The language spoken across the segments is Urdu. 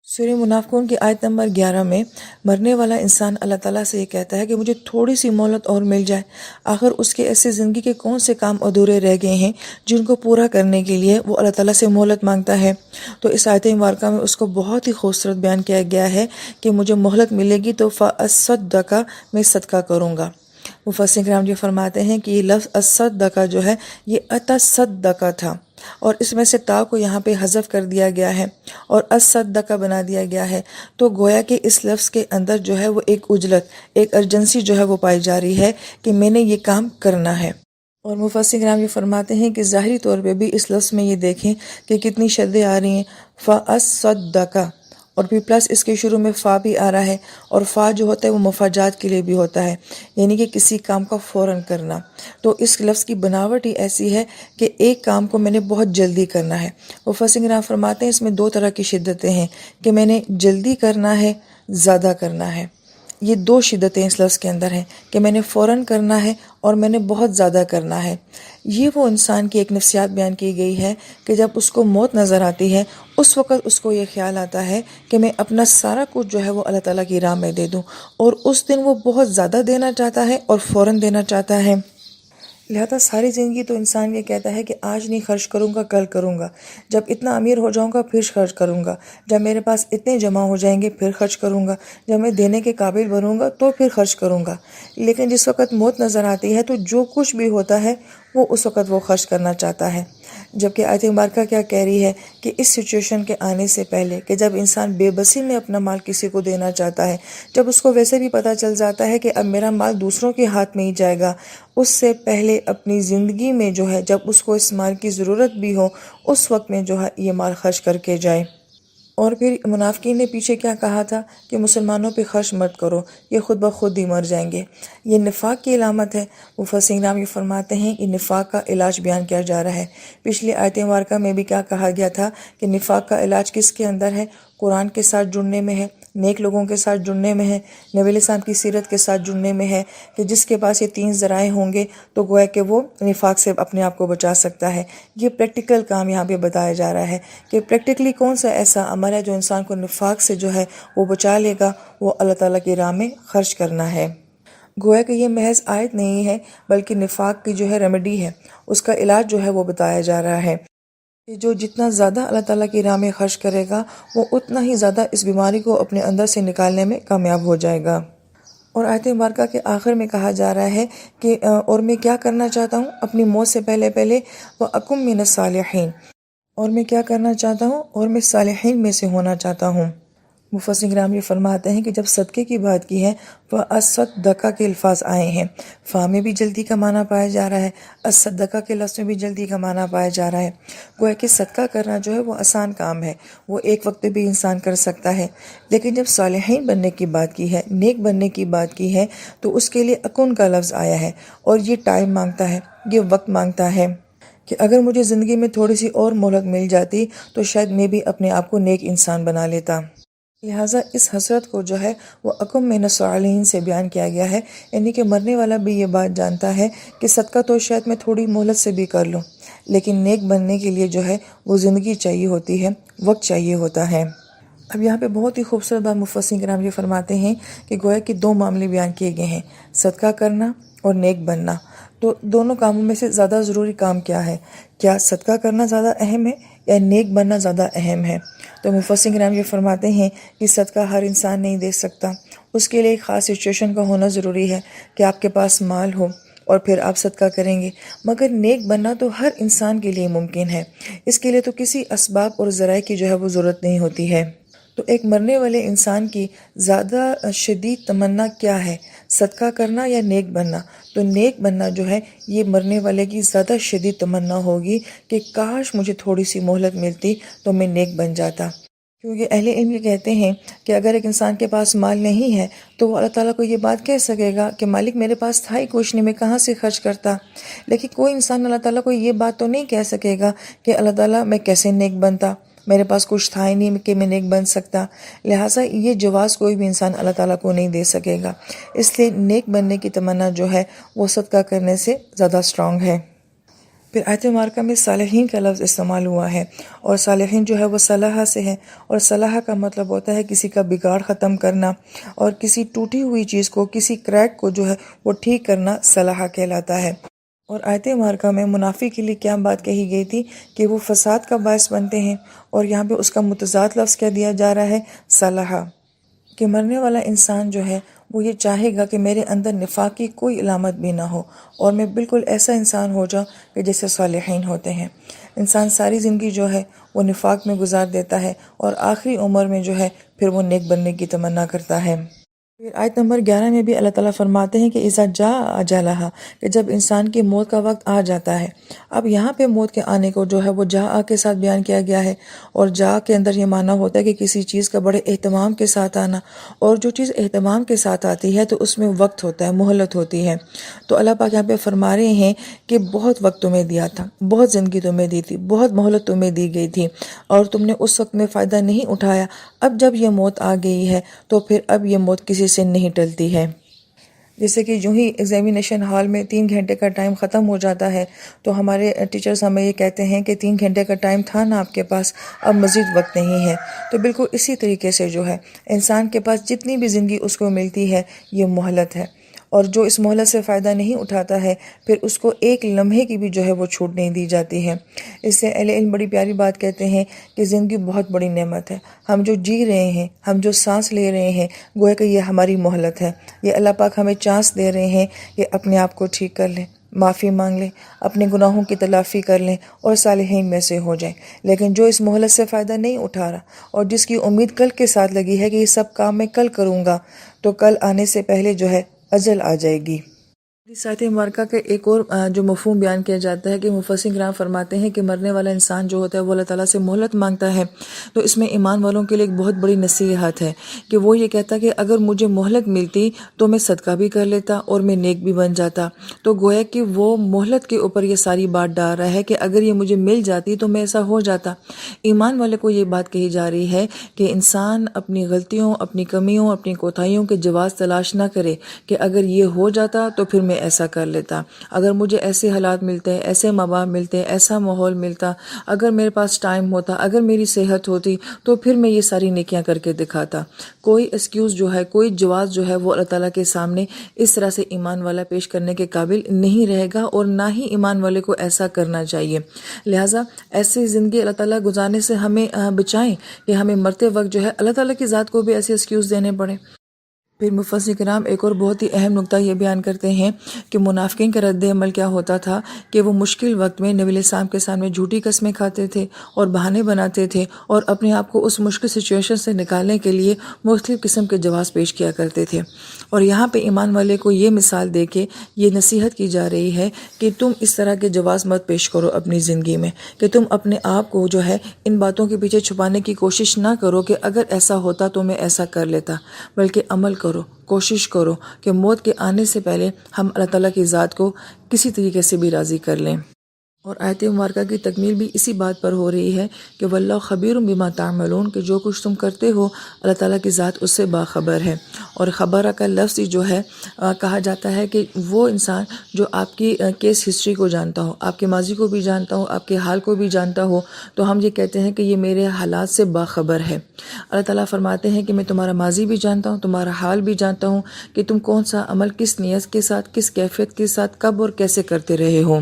سورہ منافقون کی آیت نمبر 11 میں مرنے والا انسان اللہ تعالیٰ سے یہ کہتا ہے کہ مجھے تھوڑی سی مہلت اور مل جائے۔ آخر اس کے ایسے زندگی کے کون سے کام ادھورے رہ گئے ہیں جن کو پورا کرنے کے لیے وہ اللہ تعالیٰ سے مہلت مانگتا ہے۔ تو اس آیت مبارکہ میں اس کو بہت ہی خوبصورت بیان کیا گیا ہے کہ مجھے مہلت ملے گی تو فَأَصَّدَّقَ میں صدقہ کروں گا۔ مفسرین کرام جو فرماتے ہیں کہ یہ لفظ اصدقہ جو ہے یہ اتصدقہ تھا، اور اس میں سے تا کو یہاں پہ حذف کر دیا گیا ہے اور اصدقہ بنا دیا گیا ہے۔ تو گویا کہ اس لفظ کے اندر جو ہے وہ ایک عجلت، ایک ارجنسی جو ہے وہ پائی جا رہی ہے کہ میں نے یہ کام کرنا ہے۔ اور مفسرین کرام یہ فرماتے ہیں کہ ظاہری طور پہ بھی اس لفظ میں یہ دیکھیں کہ کتنی شدیں آ رہی ہیں، فَأَصَّدَّقَ، اور پھر پلس اس کے شروع میں فا بھی آ رہا ہے، اور فا جو ہوتا ہے وہ مفاجات کے لیے بھی ہوتا ہے، یعنی کہ کسی کام کا فوراً کرنا۔ تو اس لفظ کی بناوٹ ہی ایسی ہے کہ ایک کام کو میں نے بہت جلدی کرنا ہے۔ مفسرین کرام فرماتے ہیں اس میں دو طرح کی شدتیں ہیں کہ میں نے جلدی کرنا ہے، زیادہ کرنا ہے۔ یہ دو شدتیں اس لفظ کے اندر ہیں کہ میں نے فوراً کرنا ہے اور میں نے بہت زیادہ کرنا ہے۔ یہ وہ انسان کی ایک نفسیات بیان کی گئی ہے کہ جب اس کو موت نظر آتی ہے اس وقت اس کو یہ خیال آتا ہے کہ میں اپنا سارا کچھ جو ہے وہ اللہ تعالیٰ کی راہ میں دے دوں، اور اس دن وہ بہت زیادہ دینا چاہتا ہے اور فوراً دینا چاہتا ہے۔ لہذا ساری زندگی تو انسان یہ کہتا ہے کہ آج نہیں خرچ کروں گا، کل کروں گا، جب اتنا امیر ہو جاؤں گا پھر خرچ کروں گا، جب میرے پاس اتنے جمع ہو جائیں گے پھر خرچ کروں گا، جب میں دینے کے قابل بنوں گا تو پھر خرچ کروں گا۔ لیکن جس وقت موت نظر آتی ہے تو جو کچھ بھی ہوتا ہے وہ اس وقت وہ خرچ کرنا چاہتا ہے۔ جبکہ آیت مبارکہ کیا کہہ رہی ہے کہ اس سچویشن کے آنے سے پہلے کہ جب انسان بے بسی میں اپنا مال کسی کو دینا چاہتا ہے، جب اس کو ویسے بھی پتہ چل جاتا ہے کہ اب میرا مال دوسروں کے ہاتھ میں ہی جائے گا، اس سے پہلے اپنی زندگی میں جو ہے جب اس کو اس مال کی ضرورت بھی ہو اس وقت میں جو ہے یہ مال خرچ کر کے جائے۔ اور پھر منافقین نے پیچھے کیا کہا تھا کہ مسلمانوں پہ خرچ مت کرو، یہ خود بخود ہی مر جائیں گے۔ یہ نفاق کی علامت ہے۔ مفسرین کرام یہ فرماتے ہیں کہ نفاق کا علاج بیان کیا جا رہا ہے۔ پچھلی آیت مبارکہ میں بھی کیا کہا گیا تھا کہ نفاق کا علاج کس کے اندر ہے؟ قرآن کے ساتھ جڑنے میں ہے، نیک لوگوں کے ساتھ جڑنے میں ہے، نبی علیہ السلام کی سیرت کے ساتھ جڑنے میں ہے، کہ جس کے پاس یہ تین ذرائع ہوں گے تو گویا کہ وہ نفاق سے اپنے آپ کو بچا سکتا ہے۔ یہ پریکٹیکل کام یہاں پہ بتایا جا رہا ہے کہ پریکٹیکلی کون سا ایسا عمل ہے جو انسان کو نفاق سے جو ہے وہ بچا لے گا، وہ اللہ تعالیٰ کی راہ میں خرچ کرنا ہے۔ گویا کہ یہ محض آیت نہیں ہے بلکہ نفاق کی جو ہے ریمیڈی ہے، اس کا علاج جو ہے وہ بتایا جا رہا ہے کہ جو جتنا زیادہ اللہ تعالیٰ کی راہ میں خرچ کرے گا وہ اتنا ہی زیادہ اس بیماری کو اپنے اندر سے نکالنے میں کامیاب ہو جائے گا۔ اور آیت مبارکہ کے آخر میں کہا جا رہا ہے کہ اور میں کیا کرنا چاہتا ہوں اپنی موت سے پہلے وَأَكُن مِّنَ الصَّالِحِينَ، اور میں کیا کرنا چاہتا ہوں اور میں صالحین میں سے ہونا چاہتا ہوں۔ مفسرین کرام یہ فرماتے ہیں کہ جب صدقے کی بات کی ہے فَأَصَّدَّقَ کے الفاظ آئے ہیں، فا میں بھی جلدی کا معنی پایا جا رہا ہے، اصدقہ کے لفظ میں بھی جلدی کا معنی پایا جا رہا ہے۔ گویا کہ صدقہ کرنا جو ہے وہ آسان کام ہے، وہ ایک وقت بھی انسان کر سکتا ہے، لیکن جب صالحین بننے کی بات کی ہے، نیک بننے کی بات کی ہے، تو اس کے لیے اکن کا لفظ آیا ہے، اور یہ ٹائم مانگتا ہے، یہ وقت مانگتا ہے کہ اگر مجھے زندگی میں تھوڑی سی اور مہلت مل جاتی تو شاید میں بھی اپنے آپ کو نیک انسان بنا لیتا۔ لہٰذا اس حسرت کو جو ہے وہ اکم من الصالحین سے بیان کیا گیا ہے، یعنی کہ مرنے والا بھی یہ بات جانتا ہے کہ صدقہ تو شاید میں تھوڑی مہلت سے بھی کر لوں، لیکن نیک بننے کے لیے جو ہے وہ زندگی چاہیے ہوتی ہے، وقت چاہیے ہوتا ہے۔ اب یہاں پہ بہت ہی خوبصورت بات مفسرین کرام یہ فرماتے ہیں کہ گویا کہ دو معاملے بیان کیے گئے ہیں، صدقہ کرنا اور نیک بننا۔ تو دونوں کاموں میں سے زیادہ ضروری کام کیا ہے؟ کیا صدقہ کرنا زیادہ اہم ہے یا نیک بننا زیادہ اہم ہے؟ تو مفسرین کرام یہ فرماتے ہیں کہ صدقہ ہر انسان نہیں دے سکتا، اس کے لیے ایک خاص سچویشن کا ہونا ضروری ہے کہ آپ کے پاس مال ہو اور پھر آپ صدقہ کریں گے، مگر نیک بننا تو ہر انسان کے لیے ممکن ہے، اس کے لیے تو کسی اسباب اور ذرائع کی جو ہے وہ ضرورت نہیں ہوتی ہے۔ تو ایک مرنے والے انسان کی زیادہ شدید تمنا کیا ہے، صدقہ کرنا یا نیک بننا؟ تو نیک بننا جو ہے یہ مرنے والے کی زیادہ شدید تمنا ہوگی کہ کاش مجھے تھوڑی سی مہلت ملتی تو میں نیک بن جاتا۔ کیونکہ اہل علم یہ کہتے ہیں کہ اگر ایک انسان کے پاس مال نہیں ہے تو وہ اللہ تعالیٰ کو یہ بات کہہ سکے گا کہ مالک میرے پاس تھا ہی کچھ نہیں، میں کہاں سے خرچ کرتا، لیکن کوئی انسان اللہ تعالیٰ کو یہ بات تو نہیں کہہ سکے گا کہ اللہ تعالیٰ میں کیسے نیک بنتا، میرے پاس کچھ تھا ہی نہیں کہ میں نیک بن سکتا۔ لہٰذا یہ جواز کوئی بھی انسان اللہ تعالیٰ کو نہیں دے سکے گا، اس لیے نیک بننے کی تمنا جو ہے وہ صدقہ کرنے سے زیادہ اسٹرانگ ہے۔ پھر آیت مبارکہ میں صالحین کا لفظ استعمال ہوا ہے، اور صالحین جو ہے وہ صلاح سے ہے، اور صلاح کا مطلب ہوتا ہے کسی کا بگاڑ ختم کرنا، اور کسی ٹوٹی ہوئی چیز کو، کسی کریک کو جو ہے وہ ٹھیک کرنا صلاح کہلاتا ہے۔ اور آیت مبارکہ میں منافق کے لیے کیا بات کہی گئی تھی کہ وہ فساد کا باعث بنتے ہیں، اور یہاں پہ اس کا متضاد لفظ کیا دیا جا رہا ہے، صلاح، کہ مرنے والا انسان جو ہے وہ یہ چاہے گا کہ میرے اندر نفاق کی کوئی علامت بھی نہ ہو، اور میں بالکل ایسا انسان ہو جاؤں کہ جیسے صالحین ہوتے ہیں۔ انسان ساری زندگی جو ہے وہ نفاق میں گزار دیتا ہے، اور آخری عمر میں جو ہے پھر وہ نیک بننے کی تمنا کرتا ہے۔ پھر آیت نمبر 11 میں بھی اللہ تعالیٰ فرماتے ہیں کہ اذا جاء اجلھا، کہ جب انسان کی موت کا وقت آ جاتا ہے۔ اب یہاں پہ موت کے آنے کو جو ہے وہ جاء کے ساتھ بیان کیا گیا ہے، اور جاء کے اندر یہ معنی ہوتا ہے کہ کسی چیز کا بڑے اہتمام کے ساتھ آنا، اور جو چیز اہتمام کے ساتھ آتی ہے تو اس میں وقت ہوتا ہے، مہلت ہوتی ہے۔ تو اللہ پاک یہاں پہ فرما رہے ہیں کہ بہت وقت تمہیں دیا تھا، بہت زندگی تمہیں دی تھی، بہت مہلت تمہیں دی گئی تھی، اور تم نے اس وقت میں فائدہ نہیں اٹھایا۔ اب جب یہ موت آ گئی ہے تو پھر اب یہ موت کسی سے نہیں ٹلتی ہے۔ جیسے کہ جو ہی ایگزامینیشن ہال میں 3 گھنٹے کا ٹائم ختم ہو جاتا ہے تو ہمارے ٹیچرز ہمیں یہ کہتے ہیں کہ 3 گھنٹے کا ٹائم تھا نا آپ کے پاس، اب مزید وقت نہیں ہے۔ تو بالکل اسی طریقے سے جو ہے انسان کے پاس جتنی بھی زندگی اس کو ملتی ہے یہ مہلت ہے، اور جو اس مہلت سے فائدہ نہیں اٹھاتا ہے پھر اس کو ایک لمحے کی بھی جو ہے وہ چھوٹ نہیں دی جاتی ہے۔ اس سے اہل علم بڑی پیاری بات کہتے ہیں کہ زندگی بہت بڑی نعمت ہے، ہم جو جی رہے ہیں، ہم جو سانس لے رہے ہیں، گویا کہ یہ ہماری مہلت ہے۔ یہ اللہ پاک ہمیں چانس دے رہے ہیں کہ اپنے آپ کو ٹھیک کر لیں، معافی مانگ لیں، اپنے گناہوں کی تلافی کر لیں اور صالحین میں سے ہو جائیں۔ لیکن جو اس مہلت سے فائدہ نہیں اٹھا رہا اور جس کی امید کل کے ساتھ لگی ہے کہ یہ سب کام میں کل کروں گا، تو کل آنے سے پہلے جو ہے اجل آ جائے گی۔ اس آیت مبارکہ کا ایک اور جو مفہوم بیان کیا جاتا ہے کہ مفسرین کرام فرماتے ہیں کہ مرنے والا انسان جو ہوتا ہے وہ اللہ تعالیٰ سے مہلت مانگتا ہے، تو اس میں ایمان والوں کے لیے ایک بہت بڑی نصیحت ہے کہ وہ یہ کہتا کہ اگر مجھے مہلت ملتی تو میں صدقہ بھی کر لیتا اور میں نیک بھی بن جاتا۔ تو گویا کہ وہ مہلت کے اوپر یہ ساری بات ڈال رہا ہے کہ اگر یہ مجھے مل جاتی تو میں ایسا ہو جاتا۔ ایمان والے کو یہ بات کہی جا رہی ہے کہ انسان اپنی غلطیوں، اپنی کمیوں، اپنی کوتاہیوں کے جواز تلاش نہ کرے کہ اگر یہ ہو جاتا تو پھر میں ایسا کر لیتا، اگر مجھے ایسے حالات ملتے، ایسے ماں باپ ملتے، ایسا ماحول ملتا، اگر میرے پاس ٹائم ہوتا، اگر میری صحت ہوتی تو پھر میں یہ ساری نیکیاں کر کے دکھاتا۔ کوئی ایکسکیوز جو ہے، کوئی جواز جو ہے وہ اللہ تعالیٰ کے سامنے اس طرح سے ایمان والا پیش کرنے کے قابل نہیں رہے گا، اور نہ ہی ایمان والے کو ایسا کرنا چاہیے۔ لہٰذا ایسی زندگی اللہ تعالیٰ گزارنے سے ہمیں بچائیں کہ ہمیں مرتے وقت جو ہے اللہ تعالیٰ کی ذات کو بھی ایسے ایکسکیوز دینے پڑے۔ پھر مفسرین کرام ایک اور بہت ہی اہم نقطہ یہ بیان کرتے ہیں کہ منافقین کا رد عمل کیا ہوتا تھا کہ وہ مشکل وقت میں نبی علیہ السلام کے سامنے جھوٹی قسمیں کھاتے تھے اور بہانے بناتے تھے، اور اپنے آپ کو اس مشکل سچویشن سے نکالنے کے لیے مختلف قسم کے جواز پیش کیا کرتے تھے۔ اور یہاں پہ ایمان والے کو یہ مثال دے کے یہ نصیحت کی جا رہی ہے کہ تم اس طرح کے جواز مت پیش کرو اپنی زندگی میں، کہ تم اپنے آپ کو جو ہے ان باتوں کے پیچھے چھپانے کی کوشش نہ کرو کہ اگر ایسا ہوتا تو میں ایسا کر لیتا، بلکہ عمل کرو، کوشش کرو کہ موت کے آنے سے پہلے ہم اللہ تعالیٰ کی ذات کو کسی طریقے سے بھی راضی کر لیں۔ اور آیت مبارکہ کی تکمیل بھی اسی بات پر ہو رہی ہے کہ واللہ خبیر بما تعملون، کہ جو کچھ تم کرتے ہو اللہ تعالیٰ کی ذات اس سے باخبر ہے۔ اور خبرہ کا لفظ جو ہے کہا جاتا ہے کہ وہ انسان جو آپ کی کیس ہسٹری کو جانتا ہو، آپ کے ماضی کو بھی جانتا ہو، آپ کے حال کو بھی جانتا ہو، تو ہم یہ کہتے ہیں کہ یہ میرے حالات سے باخبر ہے۔ اللہ تعالیٰ فرماتے ہیں کہ میں تمہارا ماضی بھی جانتا ہوں، تمہارا حال بھی جانتا ہوں، کہ تم کون سا عمل کس نیت کے ساتھ، کس کیفیت کے ساتھ، کب اور کیسے کرتے رہے ہو۔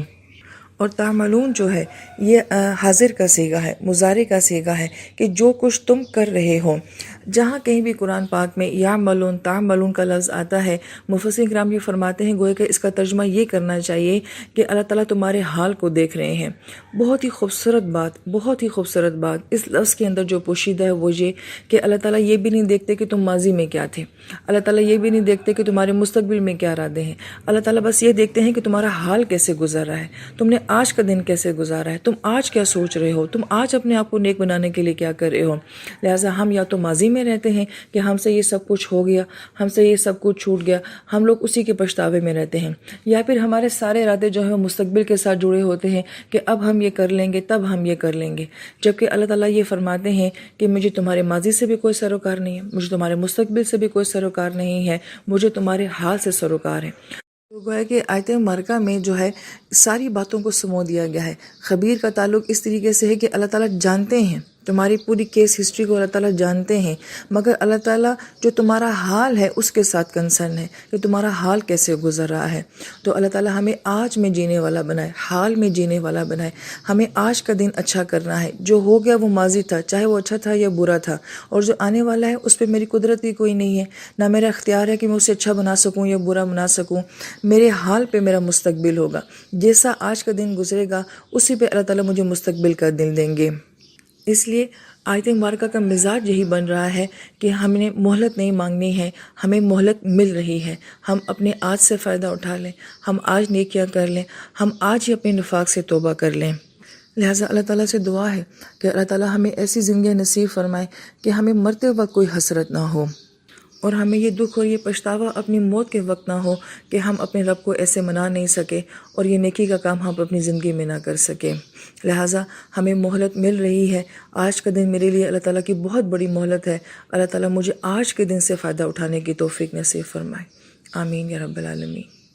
اور تعملون جو ہے یہ حاضر کا صیغہ ہے، مضارع کا صیغہ ہے کہ جو کچھ تم کر رہے ہو۔ جہاں کہیں بھی قرآن پاک میں یعملون، تعملون کا لفظ آتا ہے، مفسرین کرام یہ فرماتے ہیں گویا کہ اس کا ترجمہ یہ کرنا چاہیے کہ اللہ تعالیٰ تمہارے حال کو دیکھ رہے ہیں۔ بہت ہی خوبصورت بات، بہت ہی خوبصورت بات اس لفظ کے اندر جو پوشیدہ ہے وہ یہ کہ اللہ تعالیٰ یہ بھی نہیں دیکھتے کہ تم ماضی میں کیا تھے، اللہ تعالیٰ یہ بھی نہیں دیکھتے کہ تمہارے مستقبل میں کیا ارادے ہیں، اللہ تعالیٰ بس یہ دیکھتے ہیں کہ تمہارا حال کیسے گزر رہا ہے، تم نے آج کا دن کیسے گزارا ہے، تم آج کیا سوچ رہے ہو، تم آج اپنے آپ کو نیک بنانے کے لیے کیا کر رہے ہو۔ لہٰذا ہم یا تو ماضی میں رہتے ہیں کہ ہم سے یہ سب کچھ ہو گیا، ہم سے یہ سب کچھ چھوٹ گیا، ہم لوگ اسی کے پچھتاوے میں رہتے ہیں، یا پھر ہمارے سارے ارادے جو ہیں وہ مستقبل کے ساتھ جڑے ہوتے ہیں کہ اب ہم یہ کر لیں گے، تب ہم یہ کر لیں گے، جبکہ اللہ تعالیٰ یہ فرماتے ہیں کہ مجھے تمہارے ماضی سے بھی کوئی سروکار نہیں ہے، مجھے تمہارے مستقبل سے بھی کوئی سروکار نہیں ہے، مجھے تمہارے حال سے سروکار ہے۔ تو گویا کہ آیت مبارکہ میں جو ہے ساری باتوں کو سمو دیا گیا ہے۔ خبیر کا تعلق اس طریقے سے ہے کہ اللہ تعالیٰ جانتے ہیں تمہاری پوری کیس ہسٹری کو، اللہ تعالیٰ جانتے ہیں، مگر اللہ تعالیٰ جو تمہارا حال ہے اس کے ساتھ کنسرن ہے کہ تمہارا حال کیسے گزر رہا ہے۔ تو اللہ تعالیٰ ہمیں آج میں جینے والا بنائے، حال میں جینے والا بنائے، ہمیں آج کا دن اچھا کرنا ہے۔ جو ہو گیا وہ ماضی تھا، چاہے وہ اچھا تھا یا برا تھا، اور جو آنے والا ہے اس پہ میری قدرت کی کوئی نہیں ہے، نہ میرا اختیار ہے کہ میں اسے اچھا بنا سکوں یا برا بنا سکوں۔ میرے حال پہ میرا مستقبل ہوگا، جیسا آج کا دن گزرے گا اسی پہ اللہ تعالیٰ مجھے مستقبل کا دن دیں گے۔ اس لیے آیت مبارکہ کا مزاج یہی بن رہا ہے کہ ہم نے مہلت نہیں مانگنی ہے، ہمیں مہلت مل رہی ہے، ہم اپنے آج سے فائدہ اٹھا لیں، ہم آج نیکیاں کر لیں، ہم آج ہی اپنے نفاق سے توبہ کر لیں۔ لہٰذا اللہ تعالیٰ سے دعا ہے کہ اللہ تعالیٰ ہمیں ایسی زندگی نصیب فرمائے کہ ہمیں مرتے وقت کوئی حسرت نہ ہو، اور ہمیں یہ دکھ اور یہ پچھتاوا اپنی موت کے وقت نہ ہو کہ ہم اپنے رب کو ایسے منا نہیں سکے اور یہ نیکی کا کام ہم اپنی زندگی میں نہ کر سکیں۔ لہٰذا ہمیں مہلت مل رہی ہے، آج کا دن میرے لیے اللہ تعالیٰ کی بہت بڑی مہلت ہے۔ اللہ تعالیٰ مجھے آج کے دن سے فائدہ اٹھانے کی توفیق نصیب فرمائے، آمین یا رب العالمین۔